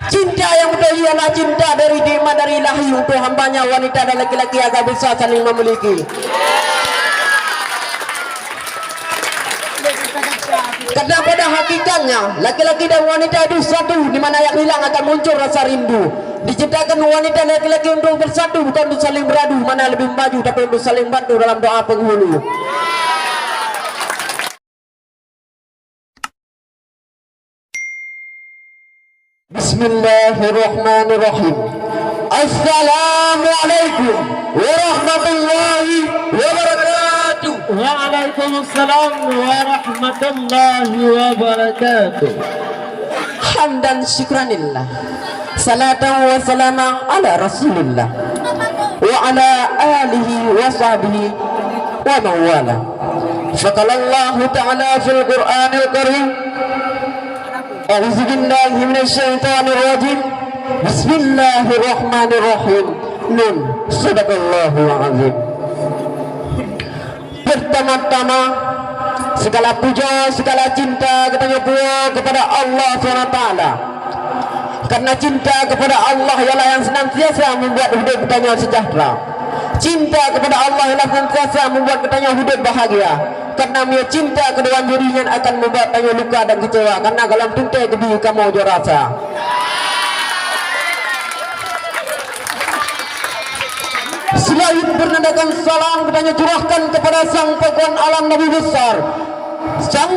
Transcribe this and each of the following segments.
Cinta yang betul ialah cinta dari nikmat dari ilahi untuk hambanya wanita dan laki-laki agar bisa saling memiliki. Karena pada hakikatnya laki-laki dan wanita itu satu, di mana yang hilang akan muncul rasa rindu. Diciptakan wanita dan laki-laki untuk bersatu, bukan untuk saling beradu mana lebih maju, tapi untuk saling bantu dalam doa penghulu. Bismillahirrahmanirrahim. Assalamualaikum warahmatullahi wabarakatuh. Waalaikumsalam warahmatullahi wabarakatuh. Hamdan syukranillah, salatan wa salaman ala rasulillah wa ala alihi wa sahbihi wa mawala. Faqalallahu ta'ala fil Qur'anil Karim, a'udzu billahi minasyaitonir rajim. Bismillahirrahmanirrahim. Nun, sadaqallahu azim. Pertama-tama segala puja, segala cinta katanya pula kepada Allah SWT. Karena cinta kepada Allah ialah yang senantiasa membuat hidup katanya sejahtera. Cinta kepada Allah ialah senantiasa membuat katanya hidup bahagia. Karena dia cinta kedua dirinya akan membuat katanya luka dan kecewa. Karena dalam cinta kedua kamu jo rasa. Selain bernadakan salam katanya curahkan kepada sang penguasa alam Nabi besar, sang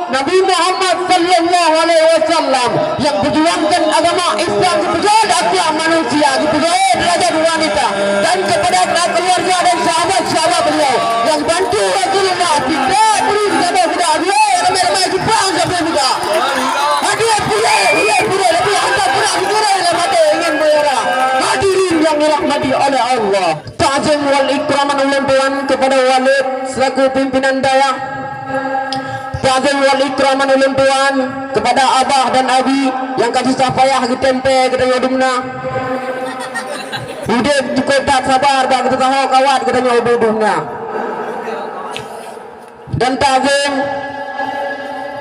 Nabi Muhammad sallallahu alaihi wasallam, yang berjuangkan agama Islam kepada hak manusia, kepada derajat wanita, dan kepada keluarga dan sahabat-sahabat beliau yang bantu Rasulullah tidak beri kepada dia ramai-ramai Jepang sampai juga. Hadiah pula lebih hantar pula segera dalam mata ingin berada. Hadirin yang dirahmati oleh Allah, ta'zim wal ikraman ulang tuan kepada Walid selaku pimpinan daya. Ta'zim wal ikraman ulang tuan kepada abah dan abi yang kasih payah di tempe kita yodumna. Hidup cukup tak sabar bak kita tahu kawat kita nyobudumna. Dan ta'zim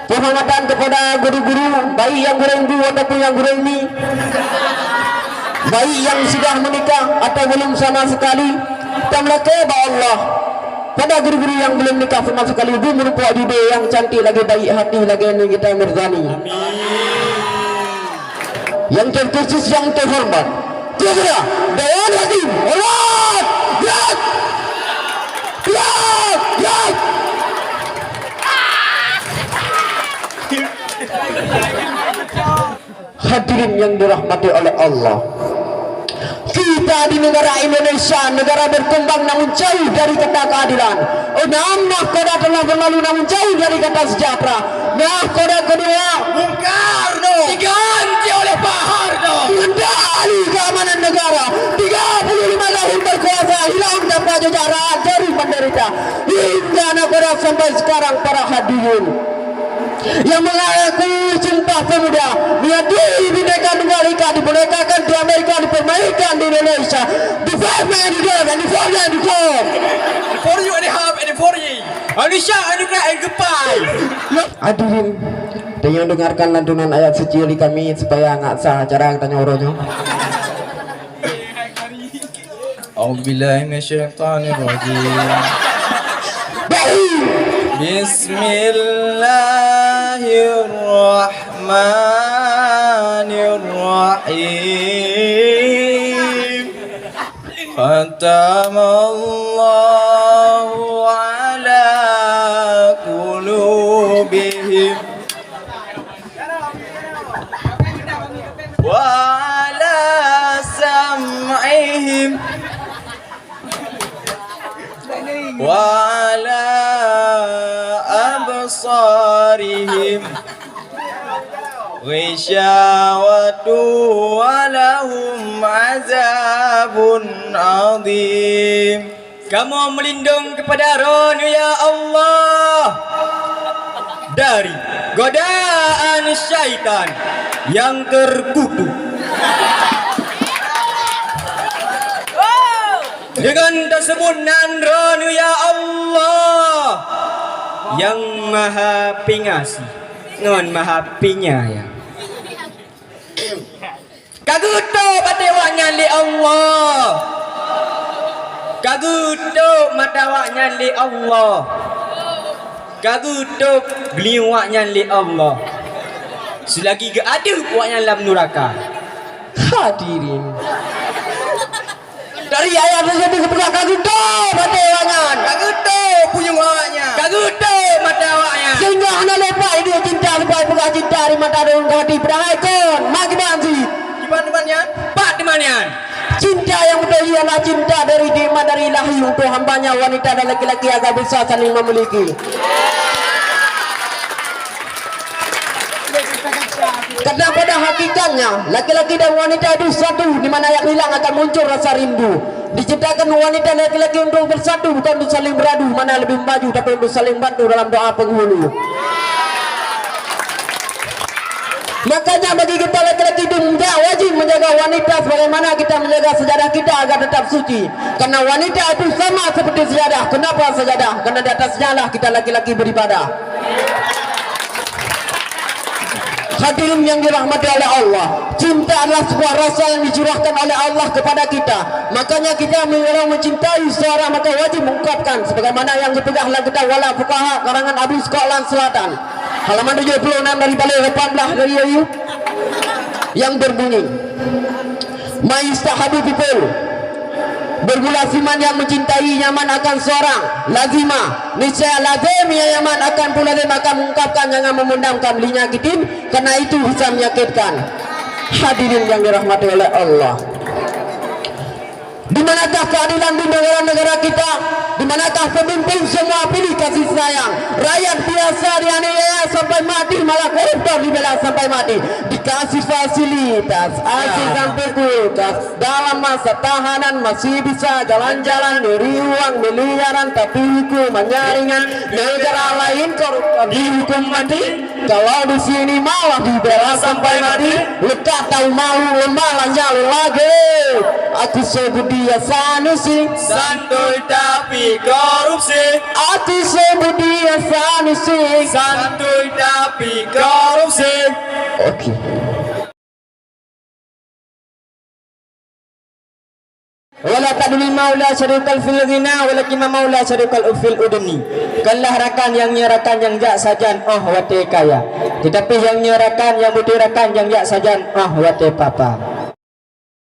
penghormatan kepada guru-guru, baik yang gureng dulu ataupun yang gureng ni, baik yang sudah menikah atau belum sama sekali. Kita melaka Allah pada guru-guru yang belum nikah sama sekali, itu merupakan ide yang cantik lagi, baik hati lagi yang kita merzani. Yang terkhusus yang terhormat, segera Dewan Hakim Allah ya. Hadirin yang dirahmati oleh Allah, kita di negara Indonesia, negara berkembang namun jauh dari kata keadilan. Nahkoda telah berlalu namun jauh dari kata sejahtera. Nahkoda kedua Bung Karno diganti oleh Pak Harto. Kendali keamanan negara, 35 tahun berkuasa, hilang tanpa jajaran dari menderita hingga nahkoda sampai sekarang. Para hadirin yang mengaku Sumpah Pemuda, dia Bhinneka Tunggal Ika dibolehkan di Amerika, dipermainkan di Indonesia. The five man the girl and the four man the core. For you and a half and for ye. Indonesia and goodbye. Hadirin, dengan dengarkan lantunan ayat suci dari kami supaya nggak sah acara tanya uronya. A'udzubillahi minasyaitonirrajim. Bismillahirrahmanirrahim. Khatamallahu ala qulubihim wa ala sam'ihim wa ala absarihim ghisyawatu wa lahum azabun azim. Kamu melindung kepada roh ya Allah dari godaan syaitan yang terkutuk. Dengan tersebutkan roh ya Allah yang maha pengasih non maha penyayang. Kaguto matawanya li Allah. Kaguto matawanya li Allah. Kaguto beliwaknya li Allah. Selagi gak ada buatnya dalam neraka. Hadirin, dari ayat tersebut kepada kaguto matewangan, Kaguto punya waknya. Kaguto matawanya. sehingga anak lepas ini cinta lepas pegang cinta di mata daun hati perangaikan maki bansi. Gimana? Pak di mana? Cinta yang betul ialah cinta dari nikmat dari ilahi untuk hambanya wanita dan laki-laki agar bisa saling memiliki. Karena pada hakikatnya laki-laki dan wanita itu satu, di mana yang hilang akan muncul rasa rindu. Diciptakan wanita dan laki-laki untuk bersatu, bukan untuk saling beradu mana lebih maju, tapi untuk saling bantu dalam doa penghulu. Makanya bagi kita laki-laki itu tidak wajib menjaga wanita sebagaimana kita menjaga sejadah kita agar tetap suci. Karena wanita itu sama seperti sejadah. Kenapa sejadah? Karena di atas sejadah kita laki-laki beribadah. Hadirin yang dirahmati oleh Allah, cinta adalah sebuah rasa yang dicurahkan oleh Allah kepada kita. Makanya kita kalau mencintai seorang maka wajib mengungkapkan sebagaimana yang dipegang oleh kita wala fuqaha karangan Abu Scotland Selatan halaman 76 dari balik 18 dari Ayub yang berbunyi Maistahabu people bergulasiman yang mencintai nyaman akan seorang lazimah niscaya lazim yang nyaman akan pula dia akan mengungkapkan jangan memendamkan linya kitim karena itu bisa menyakitkan. Hadirin yang dirahmati oleh Allah, di manakah keadilan di negara-negara kita? Di manakah pemimpin semua pilih kasih sayang? Rakyat biasa dianiaya sampai mati, malah koruptor dibela sampai mati. Dikasih fasilitas, AC sampai kulkas. Dalam masa tahanan masih bisa jalan-jalan, beri uang miliaran, tapi hukuman nyaringan. Negara lain koruptor dihukum mati, kalau di sini malah dibela sampai mati. Letak tahu malu malah nyalur lagi. Aku sebut dia Sanusi, Santuy tapi korupsi. aku sebut dia Sanusi. Santuy tapi korupsi. Oke. Wala tadul maula syarikal fil ghina walakin maula syarikal fil udni. Kalah rakan yang nyerakan yang jak sajan oh wate kaya. Tetapi yang nyerakan yang mutirakan yang jak sajan oh wate papa.